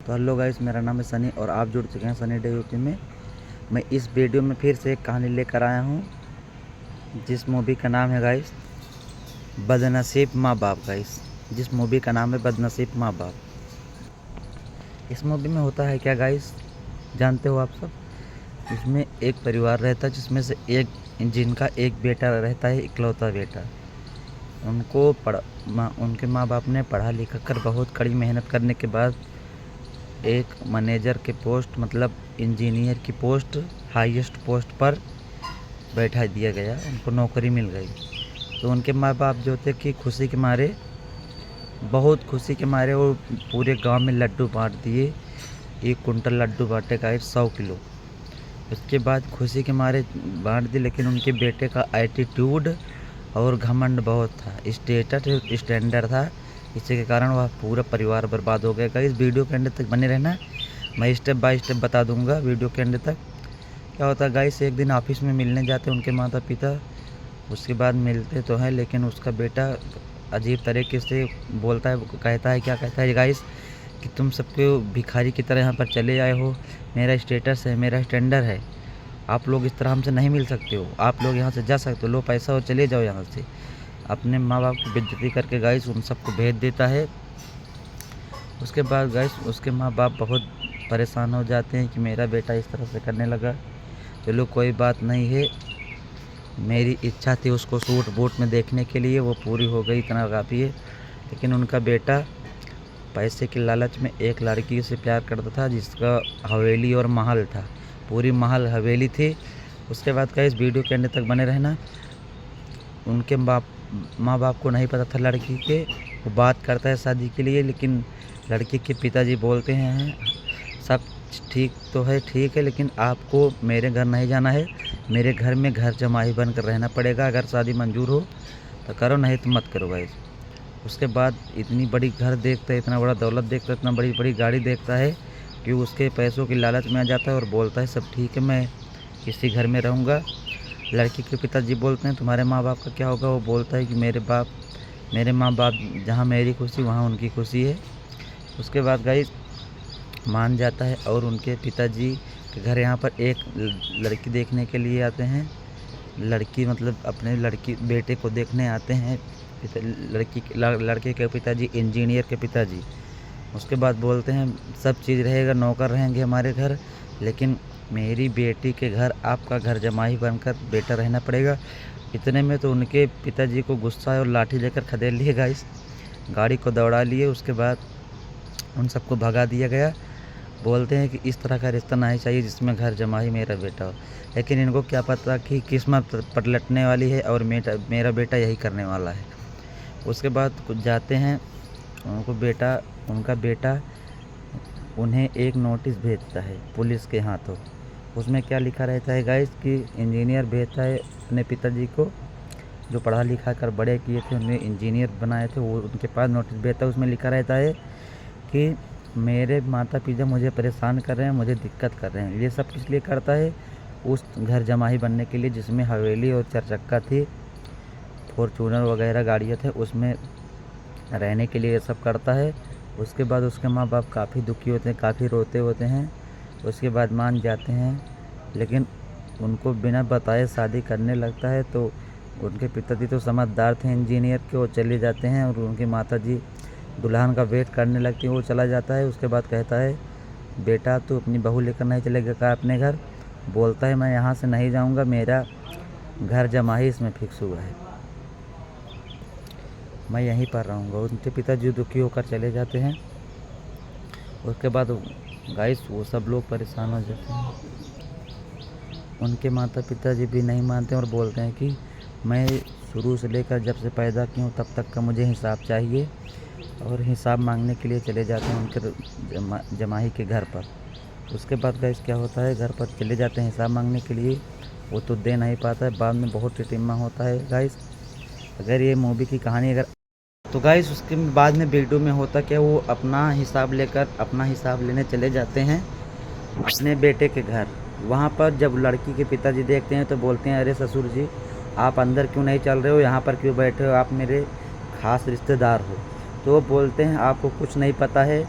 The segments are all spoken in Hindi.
तो हेलो गाइस, मेरा नाम है सनी और आप जुड़ चुके हैं सनी डे यूपी में। मैं इस वीडियो में फिर से एक कहानी लेकर आया हूँ, जिस मूवी का नाम है गाइस बदनसीब माँ बाप। गाइस, जिस मूवी का नाम है बदनसीब माँ बाप। इस मूवी में होता है क्या गाइस, जानते हो आप सब। इसमें एक परिवार रहता है जिसमें से जिनका एक बेटा रहता है, इकलौता बेटा। उनके माँ बाप ने पढ़ा लिखा कर बहुत कड़ी मेहनत करने के बाद एक मैनेजर के पोस्ट, मतलब इंजीनियर की पोस्ट, हाईएस्ट पोस्ट पर बैठा दिया गया। उनको नौकरी मिल गई। तो उनके माँ बाप जो थे कि खुशी के मारे, बहुत खुशी के मारे, वो पूरे गांव में लड्डू बांट दिए। 1 कुंटल लड्डू बांटे गाइस, 100 किलो। उसके बाद खुशी के मारे बांट दिए, लेकिन उनके बेटे का एटीट्यूड और घमंड बहुत था, स्टैंडर्ड था। इसी के कारण वह पूरा परिवार बर्बाद हो गया। इस वीडियो के एंड तक बने रहना, मैं स्टेप बाय स्टेप बता दूंगा वीडियो के एंड तक। क्या होता है गाइस, एक दिन ऑफिस में मिलने जाते उनके माता पिता। उसके बाद मिलते तो हैं, लेकिन उसका बेटा अजीब तरीके से बोलता है, कहता है, क्या कहता है गाइस, कि तुम सबको भिखारी की तरह यहाँ पर चले आए हो। मेरा स्टेटस है, मेरा स्टैंडर्ड है, आप लोग इस तरह हमसे नहीं मिल सकते हो। आप लोग यहाँ से जा सकते हो, लो पैसा हो, चले जाओ यहाँ से। अपने माँ बाप की बेइज्जती करके गाइस उन सबको भेज देता है। उसके बाद गाइस उसके माँ बाप बहुत परेशान हो जाते हैं कि मेरा बेटा इस तरह से करने लगा। चलो कोई बात नहीं है, मेरी इच्छा थी उसको सूट बूट में देखने के लिए, वो पूरी हो गई, इतना काफ़ी है। लेकिन उनका बेटा पैसे के लालच में एक लड़की से प्यार करता था, जिसका हवेली और महल था, पूरी महल हवेली थी। उसके बाद का इस वीडियो के एंड तक बने रहना। उनके माँ बाप को नहीं पता था लड़की के, वो बात करता है शादी के लिए, लेकिन लड़की के पिताजी बोलते हैं सब ठीक तो है, ठीक है, लेकिन आपको मेरे घर नहीं जाना है, मेरे घर में घर जमाई बन कर रहना पड़ेगा। अगर शादी मंजूर हो तो करो, नहीं तो मत करो गाइस। उसके बाद इतनी बड़ी घर देखता है, इतना बड़ा दौलत देखता है, इतना बड़ी बड़ी गाड़ी देखता है कि उसके पैसों की लालच में आ जाता है और बोलता है सब ठीक है, मैं इसी घर में रहूँगा। लड़की के पिताजी बोलते हैं तुम्हारे माँ बाप का क्या होगा। वो बोलता है कि मेरे माँ बाप जहाँ मेरी खुशी वहाँ उनकी खुशी है। उसके बाद गाइस मान जाता है और उनके पिताजी के घर यहाँ पर एक लड़की देखने के लिए आते हैं। लड़की मतलब अपने बेटे को देखने आते हैं लड़के के पिताजी, इंजीनियर के पिताजी। उसके बाद बोलते हैं सब चीज़ रहेगा, नौकर रहेंगे हमारे घर, लेकिन मेरी बेटी के घर आपका घर जमाई बनकर बेटा रहना पड़ेगा। इतने में तो उनके पिताजी को गुस्सा और लाठी लेकर खदेड़ लिए गाइस, गाड़ी को दौड़ा लिए। उसके बाद उन सबको भगा दिया गया। बोलते हैं कि इस तरह का रिश्ता नहीं चाहिए जिसमें घर जमाई मेरा बेटा हो। लेकिन इनको क्या पता कि किस्मत पलटने वाली है और मेरा बेटा यही करने वाला है। उसके बाद कुछ जाते हैं, उनका बेटा उन्हें एक नोटिस भेजता है पुलिस के हाथों। उसमें क्या लिखा रहता है गाइस कि इंजीनियर भेजता है अपने पिताजी को, जो पढ़ा लिखा कर बड़े किए थे, उन्हें इंजीनियर बनाए थे, वो उनके पास नोटिस भेजता है। उसमें लिखा रहता है कि मेरे माता पिता मुझे परेशान कर रहे हैं, मुझे दिक्कत कर रहे हैं। ये सब किस लिए करता है, उस घर जमाई बनने के लिए जिसमें हवेली और 4 चक्का थी, फॉर्चूनर वगैरह गाड़ियाँ थे, उसमें रहने के लिए ये सब करता है। उसके बाद उसके माँ बाप काफ़ी दुखी होते हैं, काफ़ी रोते होते हैं। उसके बाद मान जाते हैं, लेकिन उनको बिना बताए शादी करने लगता है। तो उनके पिताजी तो समझदार थे इंजीनियर के, वो चले जाते हैं और उनकी माताजी दुल्हन का वेट करने लगती है। वो चला जाता है। उसके बाद कहता है बेटा तू अपनी बहू लेकर नहीं चलेगा क्या अपने घर। बोलता है मैं यहाँ से नहीं जाऊँगा, मेरा घर जमाई इसमें फिक्स हुआ है, मैं यहीं पर रहूँगा। उनके पिताजी दुखी होकर चले जाते हैं। उसके बाद गाइस वो सब लोग परेशान हो जाते हैं। उनके माता पिताजी भी नहीं मानते और बोलते हैं कि मैं शुरू से लेकर जब से पैदा की हूँ तब तक का मुझे हिसाब चाहिए, और हिसाब मांगने के लिए चले जाते हैं उनके जमाई के घर पर। उसके बाद गाइस क्या होता है, घर पर चले जाते हैं हिसाब मांगने के लिए, वो तो दे नहीं पाता है, बाद में बहुत टिटिम्मा होता है गाइस। अगर ये मूवी की कहानी अगर तो गाइस उसके बाद में वीडियो में होता क्या, वो अपना हिसाब लेने चले जाते हैं अपने बेटे के घर। वहाँ पर जब लड़की के पिताजी देखते हैं तो बोलते हैं अरे ससुर जी, आप अंदर क्यों नहीं चल रहे हो, यहाँ पर क्यों बैठे हो, आप मेरे खास रिश्तेदार हो। तो वो बोलते हैं आपको कुछ नहीं पता है,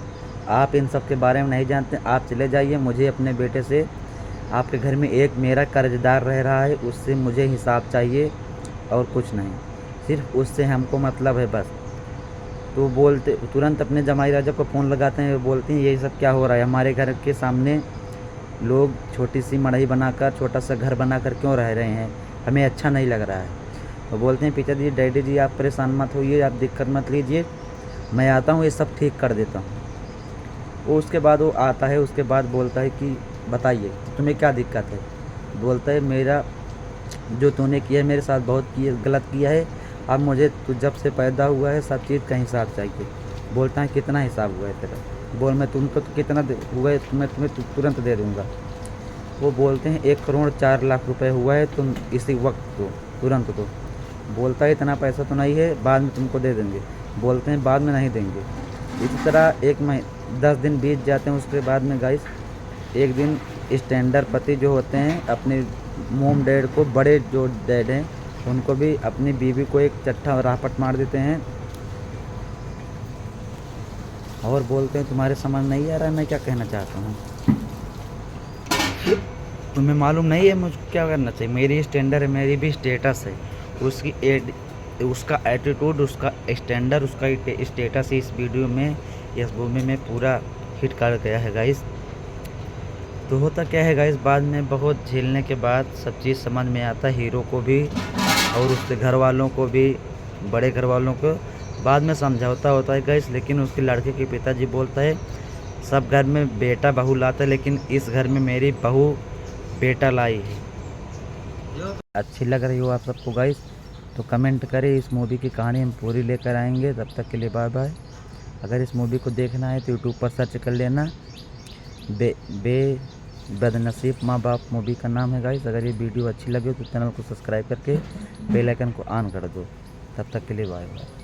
आप इन सब के बारे में नहीं जानते, आप चले जाइए। मुझे अपने बेटे से, आपके घर में एक मेरा कर्जदार रह रहा है, उससे मुझे हिसाब चाहिए और कुछ नहीं, सिर्फ उससे हमको मतलब है बस। तो बोलते तुरंत अपने जमाई राजा को फ़ोन लगाते हैं, बोलते हैं ये सब क्या हो रहा है, हमारे घर के सामने लोग छोटी सी मढ़ई बनाकर, छोटा सा घर बनाकर क्यों रह रहे हैं, हमें अच्छा नहीं लग रहा है। तो बोलते हैं पिताजी, डैडी जी आप परेशान मत होइए, आप दिक्कत मत लीजिए, मैं आता हूँ, ये सब ठीक कर देता हूँ। वो उसके बाद वो आता है, उसके बाद बोलता है कि बताइए तुम्हें क्या दिक्कत है। बोलता है मेरा जो तूने किया है मेरे साथ बहुत गलत किया है, अब मुझे तू जब से पैदा हुआ है सब चीज़ का हिसाब चाहिए। बोलता है कितना हिसाब हुआ है तेरा, बोल मैं तुमको तो कितना हुआ है, मैं तुम्हें तुरंत दे दूँगा। वो बोलते हैं 1,04,00,000 रुपये हुआ है, तुम इसी वक्त दो, तुरंत दो। बोलता है इतना पैसा तो नहीं है, बाद में तुमको दे देंगे। बोलते हैं बाद में नहीं देंगे। इसी तरह 10 दिन बीत जाते हैं। उसके बाद में गाइस एक दिन स्टैंडर्ड पति जो होते हैं अपने मोम डैड को, बड़े जो डैड हैं उनको भी अपनी बीवी को एक चट्टा रापट मार देते हैं और बोलते हैं तुम्हारे समझ नहीं आ रहा है मैं क्या कहना चाहता हूँ, तुम्हें मालूम नहीं है मुझको क्या करना चाहिए। मेरी स्टैंडर्ड है, मेरी भी स्टेटस है। उसका एटीट्यूड, उसका स्टैंडर्ड, उसका स्टेटस इस वीडियो में, इस मूवी में पूरा हिट कर गया है गाइस। तो होता क्या है गाइस, बाद में बहुत झेलने के बाद सब चीज़ समझ में आता है हीरो को भी और उसके घर वालों को भी, बड़े घर वालों को। बाद में समझौता होता है गाइस, लेकिन उसके लड़के के पिताजी बोलता है सब घर में बेटा बहू लाता है, लेकिन इस घर में मेरी बहू बेटा लाई है। अच्छी लग रही हो आप सबको गाइस तो कमेंट करें। इस मूवी की कहानी हम पूरी लेकर आएंगे। तब तक के लिए बाय बाय। अगर इस मूवी को देखना है तो यूट्यूब पर सर्च कर लेना, बदनसीब माँ बाप मूवी का नाम है गाइस। अगर ये वीडियो अच्छी लगे तो चैनल को सब्सक्राइब करके बेल आइकन को ऑन कर दो। तब तक के लिए बाय बाय।